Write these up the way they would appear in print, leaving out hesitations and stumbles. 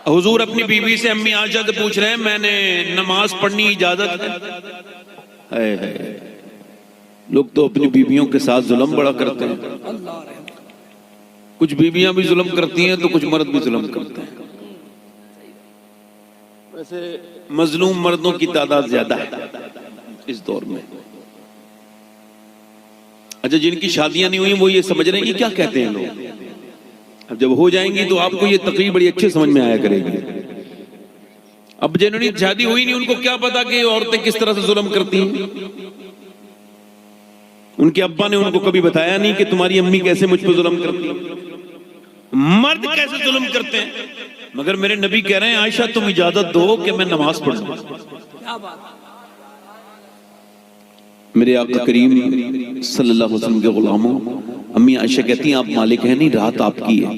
حضور اپنی بیوی سے امی عائشہ سے پوچھ رہے ہیں میں نے نماز پڑھنی اجازت ہے؟ لوگ تو اپنی بیویوں کے ساتھ ظلم بڑا کرتے ہیں. کچھ بیویاں بھی ظلم کرتی ہیں تو کچھ مرد بھی ظلم کرتے ہیں. ویسے مظلوم مردوں کی تعداد زیادہ ہے اس دور میں. اچھا جن کی شادیاں نہیں ہوئی وہ یہ سمجھ رہے ہیں یہ کیا کہتے ہیں لوگ. اب جب ہو جائیں گی تو آپ کو یہ تقریر بڑی اچھے سمجھ میں آیا کرے گی. اب جنہوں نے شادی ہوئی نہیں ان کو کیا پتا کہ عورتیں کس طرح سے ظلم کرتی ہیں. ان کے ابا نے ان کو کبھی بتایا نہیں کہ تمہاری امی کیسے مجھ پہ ظلم کرتی ہیں، مرد کیسے ظلم کرتے ہیں. مگر میرے نبی کہہ رہے ہیں عائشہ تم اجازت دو کہ میں نماز پڑھوں. میرے آقا کریم صلی اللہ علیہ وسلم کے غلاموں، امی عائشہ کہتی ہیں آپ مالک ہیں نہیں، رات آپ کی ہے،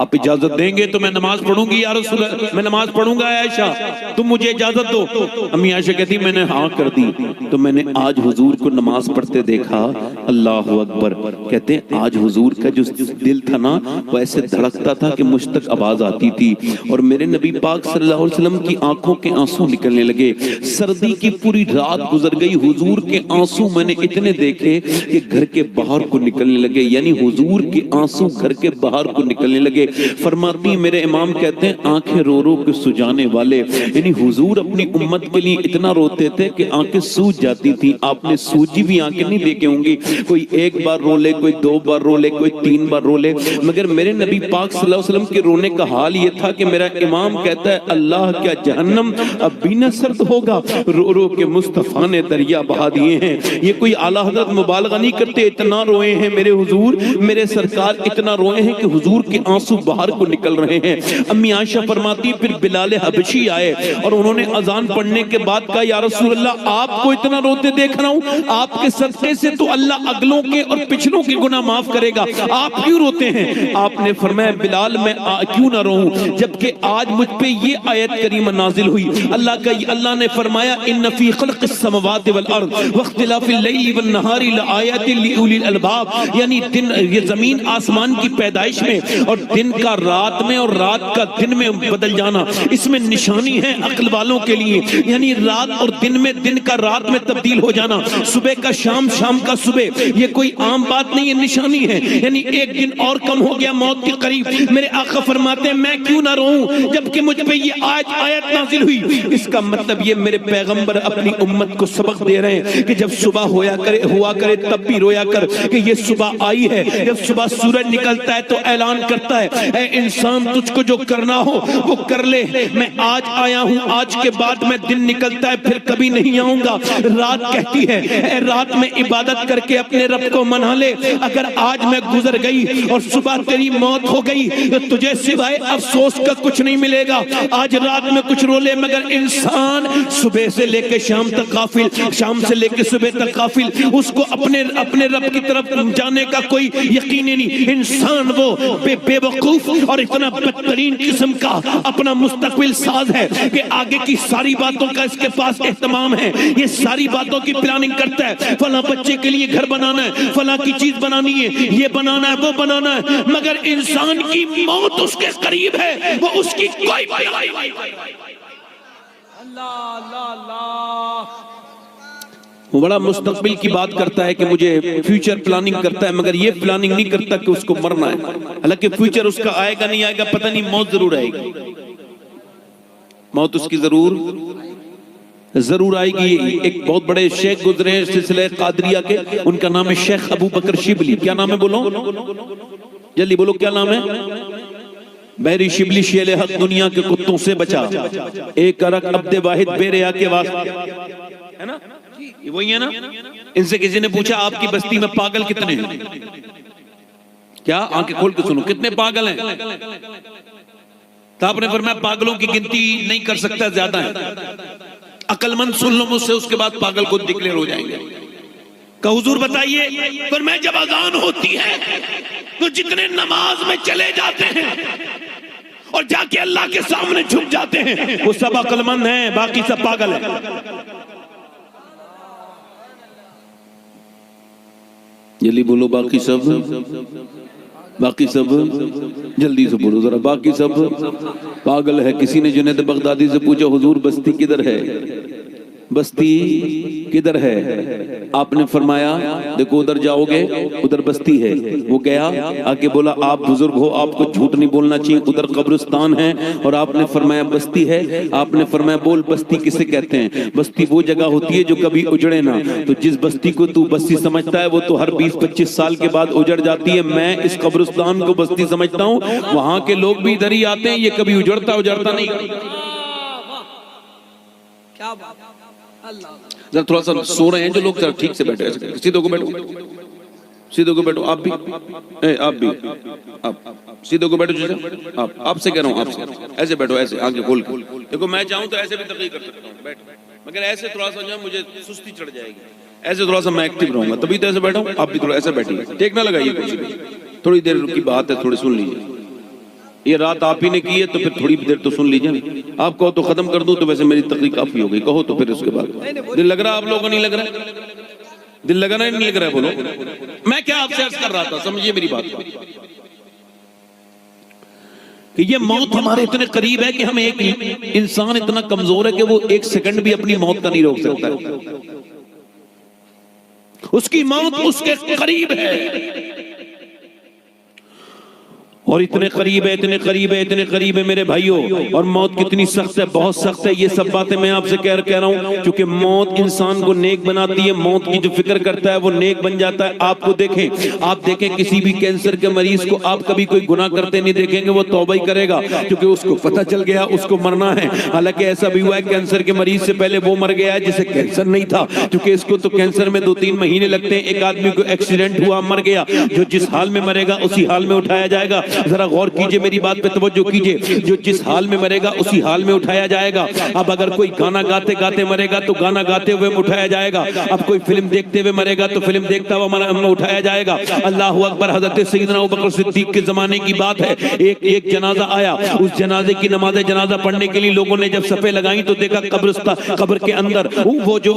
آپ اجازت دیں گے تو میں نماز پڑھوں گی یا رسول اللہ، میں نماز پڑھوں گا عائشہ تم مجھے اجازت دو. امی عائشہ کہتی میں نے ہاں کر دی تو میں نے آج حضور کو نماز پڑھتے دیکھا. اللہ اکبر. کہتے ہیں آج حضور کا جو دل تھا نا وہ ایسے دھڑکتا تھا کہ مجھ تک آواز آتی تھی اور میرے نبی پاک صلی اللہ علیہ وسلم کی آنکھوں کے آنسو نکلنے لگے. سردی کی پوری رات گزر گئی، حضور کے آنسو میں نے اتنے دیکھے کہ گھر کے باہر کو نکلنے لگے، یعنی حضور کے آنسو گھر کے باہر کو نکلنے لگے. فرماتی میرے امام کہتے ہیں آنکھیں رو رو کے سجانے والے، یعنی حضور اپنی امت کے لیے اتنا روتے تھے کہ آنکھیں سوج جاتی تھی. آپ نے سوجی بھی آنکھیں نہیں دیکھے ہوں گی، کوئی ایک بار رو لے، کوئی دو بار رو لے، کوئی تین بار رو لے. مگر میرے نبی پاک صلی اللہ علیہ وسلم کے رونے کا حال یہ تھا کہ میرا امام کہتا ہے اللہ کیا جہنم اب بھی نہ سرد ہوگا، رو رو کے مصطفیٰ نے دریا بہا دیے ہیں. یہ کوئی اعلیٰ حضرت مبالغہ نہیں کرتے، اتنا روئے ہیں میرے حضور، میرے سرکار اتنا روئے ہیں کہ حضور کے آنسو باہر کو نکل رہے ہیں. امی عائشہ فرماتی پھر بلال حبشی آئے اور انہوں نے اذان پڑھنے کے بعد کہا یا رسول اللہ آپ کو اتنا روتے دیکھ رہا ہوں، آپ کے صدقے سے تو اللہ اگلوں کے اور پچھلوں کے گناہ معاف کرے گا، آپ کیوں روتے ہیں؟ آپ نے فرمایا بلال میں کیوں نہ روؤں جبکہ آج مجھ پہ یہ آیت کریمہ نازل ہوئی. اللہ نے فرمایا ان فی خلق السماوات والارض واختلاف اللیل والنہار لآیات لأولی الالباب، یعنی دن یہ زمین آسمان کی پیدائش میں اور دن کا رات میں اور رات کا دن میں بدل جانا اس میں نشانی ہے عقل والوں کے لیے. یعنی رات اور دن میں، دن کا رات میں تبدیل ہو جانا، صبح کا شام، شام کا صبح، یہ کوئی عام بات نہیں، یہ نشانی ہے. یعنی ایک دن اور کم ہو گیا موت کے قریب. میرے آقا فرماتے ہیں میں کیوں نہ روؤں جبکہ مجھ پہ یہ آیت نازل ہوئی. اس کا مطلب یہ میرے پیغمبر اپنی امت کو سبق دے رہے ہیں کہ جب صبح ہوا کرے تب بھی رویا کر کہ یہ صبح آئی ہے. جب صبح سورج نکلتا ہے تو اعلان کرتا ہے اے انسان تجھ کو جو کرنا ہو وہ کر لے، میں آج آیا ہوں، آج کے بعد میں دن نکلتا ہے پھر کبھی نہیں آؤں گا. رات کہتی ہے اے رات میں عبادت کر کے اپنے رب کو منا لے، اگر آج میں گزر گئی اور صبح تیری موت ہو گئی تو تجھے سوائے افسوس کا کچھ نہیں ملے گا. آج رات میں کچھ رو لے مگر انسان صبح سے لے کے شام تک غافل، شام سے لے کے صبح تک غافل، اس کو اپنے رب کی طرف جانے کا کوئی یقین نہیں. انسان وہ بے وقوف اور اتنا بدترین قسم کا اپنا مستقبل ساز ہے کہ آگے کی ساری باتوں کا اس کے پاس اہتمام ہے. یہ ساری باتوں کی پلاننگ کرتا ہے، فلاں بچے کے لیے گھر بنانا ہے، فلاں کی چیز بنانی ہے، یہ بنانا ہے، وہ بنانا ہے. مگر انسان کی موت اس کے قریب ہے، وہ اس کی کوئی وہ بڑا مستقبل کی بات کرتا ہے کہ مجھے فیوچر پلاننگ کرتا ہے مگر یہ پلاننگ نہیں کرتا کہ اس کو مرنا ہے. حالانکہ فیوچر اس کا آئے گا نہیں آئے گا پتہ نہیں، موت ضرور آئے گی، موت اس کی ضرور آئے گی. ایک بہت بڑے شیخ گزرے ہیں سلسلہ قادریہ کے، ان کا نام ہے شیخ ابو بکر شبلی. کیا نام ہے بولو جلدی بولو کیا نام ہے؟ بحری شبلی شیل حق دنیا کے کتوں سے بچا، ایک ارق عبد واحد بے ریا کے واسطے، ہے نا وہی ہے نا. ان سے کسی نے پوچھا آپ کی بستی میں پاگل کتنے ہیں؟ کیا آنکھیں کھول کے سنو کتنے پاگل ہیں؟ تو آپ نے فرمایا پاگلوں کی گنتی نہیں کر سکتا، زیادہ ہے. عقل مند سن لو مجھ سے، اس کے بعد پاگل کو ڈکلیئر ہو جائیں گے. کہ حضور بتائیے فرمایا جب اذان ہوتی ہے تو جتنے نماز میں چلے جاتے ہیں اور جا کے اللہ کے سامنے جھک جاتے ہیں وہ سب عقل مند ہیں، باقی سب پاگل ہیں. جلدی بولو باقی سب باقی سب جلدی سے بولو ذرا، باقی سب پاگل ہے۔ کسی نے جنید بغدادی سے پوچھا حضور بستی کدھر ہے، بستی کدھر ہے؟ آپ نے فرمایا دیکھو ادھر جاؤ گے ادھر بستی ہے۔ وہ گیا آگے بولا آپ بزرگ ہو آپ کو جھوٹ نہیں بولنا چاہیے، ادھر قبرستان ہے۔ اور آپ نے فرمایا بستی ہے؟ آپ نے فرمایا بول بستی کسے کہتے ہیں؟ بستی وہ جگہ ہوتی ہے جو کبھی اجڑے نہ۔ تو جس بستی کو تو بستی سمجھتا ہے وہ تو ہر 20-25 سال کے بعد اجڑ جاتی ہے۔ میں اس قبرستان کو بستی سمجھتا ہوں، وہاں کے لوگ بھی ادھر ہی آتے ہیں، یہ کبھی اجڑتا نہیں۔ کیا بات ذرا تھوڑا سا سو رہے ہیں جو لوگ، ذرا ٹھیک سے بیٹھے، سیدھے کو بیٹھو، سیدھے کو بیٹھو، آپ بھی آپ بھی سیدھے کو بیٹھو، آپ سے کہہ رہا ہوں، آپ سے ایسے بیٹھو، ایسے آنکھیں کھول کے دیکھو۔ میں چاہوں تو ایسے بھی تقریر کر سکتا ہوں بیٹھ، مگر ایسے تھوڑا سا جو مجھے سستی چڑھ جائے گی، ایسے تھوڑا سا میں ایکٹیو رہوں گا، تبھی تو ایسے بیٹھا ہوں۔ آپ بھی تھوڑا ایسے بیٹھیے، ٹیک نہ لگائیے کچھ بھی، تھوڑی دیر کی بات ہے، تھوڑی سن لیجیے۔ یہ رات آپ ہی نے کی ہے تو پھر تھوڑی دیر تو سن لیجیے۔ آپ کہو تو ختم کر دوں تو ویسے میری تقریر کافی ہو گئی، کہو تو پھر اس کے بعد دل لگ رہا آپ لوگوں کو؟ نہیں لگ رہا؟ دل لگانا نہیں لگ رہا ہے؟ بولو۔ میں کیا آپ سے عرض کر رہا تھا، سمجھیے میری بات کو، کہ یہ موت ہمارے اتنے قریب ہے کہ ہم ایک انسان اتنا کمزور ہے کہ وہ ایک سیکنڈ بھی اپنی موت کا نہیں روک سکتا، اس کی موت اس کے قریب ہے، اور اتنے قریب ہے، اتنے قریب ہے، اتنے قریب ہے میرے بھائیوں۔ اور موت کتنی سخت ہے، بہت سخت ہے۔ یہ سب باتیں میں آپ سے کہہ رہا ہوں کیونکہ موت انسان کو نیک بناتی ہے، موت کی جو فکر کرتا ہے وہ نیک بن جاتا ہے۔ آپ کو دیکھیں، آپ دیکھیں کسی بھی کینسر کے مریض کو آپ کبھی کوئی گناہ کرتے نہیں دیکھیں گے، وہ توبہ ہی کرے گا کیونکہ اس کو پتہ چل گیا اس کو مرنا ہے۔ حالانکہ ایسا بھی ہوا ہے کینسر کے مریض سے پہلے وہ مر گیا ہے جسے کینسر نہیں تھا، کیونکہ اس کو تو کینسر میں 2-3 مہینے لگتے ہیں۔ ایک آدمی کو ایکسیڈنٹ ہوا مر گیا، جو جس حال میں مرے گا اسی حال میں اٹھایا جائے گا۔ ذرا غور کیجئے، میری بات پہ توجہ کیجئے، جو جس حال میں مرے گا اسی حال میں اٹھایا جائے گا۔ اب اگر کوئی گانا گاتے گاتے مرے گا تو گانا گاتے ہوئے اٹھایا جائے گا، اب کوئی فلم دیکھتے ہوئے مرے گا تو فلم دیکھتا ہوا اٹھایا جائے گا۔ اللہ اکبر۔ حضرت سیدنا ابوبکر صدیق کے زمانے کی بات ہے، ایک جنازہ آیا، اس جنازے کی نماز جنازہ پڑھنے کے لیے لوگوں نے جب صفیں لگائیں تو دیکھا قبر کے اندر وہ جو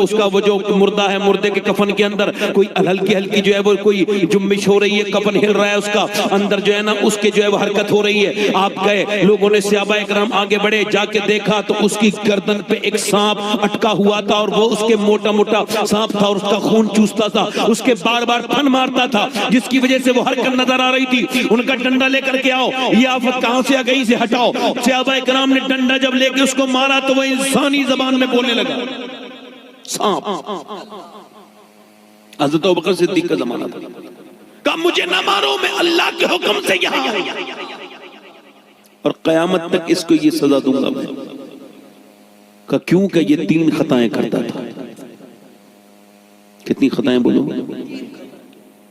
مردہ ہے، مردے کے کفن کے اندر کوئی ہلکی جو ہے وہ کوئی جنبش ہو رہی ہے، کفن ہل رہا ہے، اس کا اندر جو ہے نا اس کے جو ہے وہ حرکت ہو رہی ہے۔ آپ گئے، لوگوں نے صحابہ اکرام آگے بڑھے، جا کے دیکھا تو اس کی گردن پہ ایک سانپ اٹکا ہوا تھا، اور وہ اس کے موٹا سانپ تھا اور اس کا خون چوستا تھا، اس کے بار بار پھن مارتا تھا، جس کی وجہ سے وہ حرکت نظر آ رہی تھی۔ ان کا ڈنڈا لے کر کے آؤ، یہ آفت کہاں سے آ گئی، سے ہٹاؤ۔ صحابہ اکرام نے ڈنڈا جب لے کے اس کو مارا تو وہ انسانی زبان میں بولنے لگا، سانپ۔ حضرت ابوبکر صدیق کا زمانہ تھا، کہا مجھے نہ مارو، میں اللہ کے حکم سے یہاں ہوں اور قیامت تک اس کو یہ سزا دوں گا میں۔ کہا کیوں؟ کہ یہ 3 خطائیں کرتا تھا۔ کتنی خطائیں بولو؟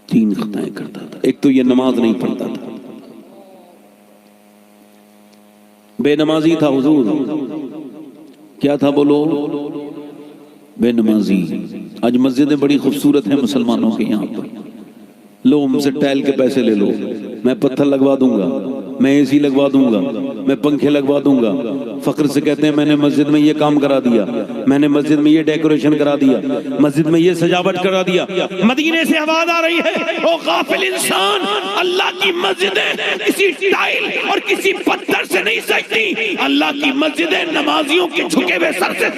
3 خطائیں کرتا تھا۔ ایک تو یہ نماز نہیں پڑھتا تھا، بے نمازی تھا حضور۔ کیا تھا بولو؟ بے نمازی۔ آج مسجدیں بڑی خوبصورت ہیں مسلمانوں کے یہاں پر، لو ہم سے ٹائل کے پیسے لے لو، میں پتھر لگوا دوں گا، میں اے سی لگوا دوں گا، میں پنکھے لگوا دوں گا۔ فخر سے کہتے ہیں میں نے مسجد میں یہ کام کرا دیا، میں نے مسجد میں یہ ڈیکوریشن کرا دیا، مسجد میں یہ سجاوٹ کرا دیا۔ مدینے سے آواز آ رہی ہے، او غافل انسان، اللہ کی مسجدیں کسی ٹائل اور کسی پتھر سے نہیں سجتی، اللہ کی مسجدیں نمازیوں کے جھکے ہوئے سر سے۔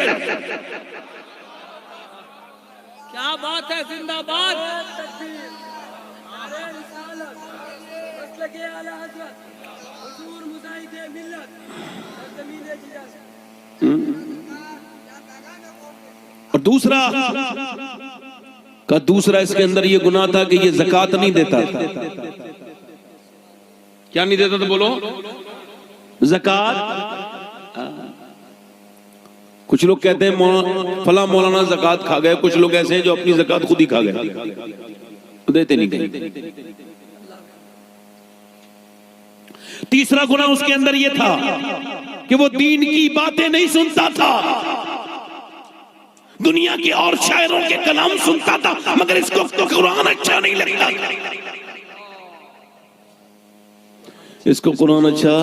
کیا بات ہے، زندہ باد۔ اور دوسرا اس کے اندر یہ گناہ تھا کہ یہ زکوٰۃ نہیں دیتا تھا۔ کیا نہیں دیتا تھا بولو؟ زکوٰۃ۔ کچھ لوگ کہتے ہیں فلاں مولانا زکوٰۃ کھا گئے، کچھ لوگ ایسے ہیں جو اپنی زکوٰۃ خود ہی کھا گئے، دیتے نہیں گئے۔ تیسرا گناہ اس کے اندر یہ تھا کہ وہ دین کی باتیں نہیں سنتا تھا، دنیا کے اور شاعروں کے کلام سنتا تھا، مگر اس کو قرآن اچھا نہیں لگتا، اس کو قرآن اچھا۔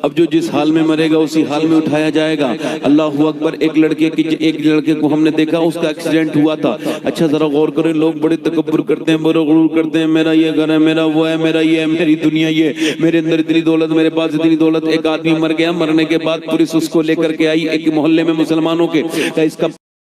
اب جو جس حال میں مرے گا اسی حال میں اٹھایا جائے گا. اللہ اکبر. ایک لڑکے کو ہم نے دیکھا, اس کا ایکسیڈنٹ ہوا تھا. اچھا ذرا غور کریں, لوگ بڑے تکبر کرتے ہیں, بڑے غرور کرتے ہیں, میرا یہ گھر ہے, میرا وہ ہے, میرا یہ ہے, میری دنیا یہ, میرے اندر اتنی دولت, میرے پاس اتنی دولت. ایک آدمی مر گیا, مرنے کے بعد پولیس اس کو لے کر کے آئی ایک محلے میں مسلمانوں کے, کہ اس کا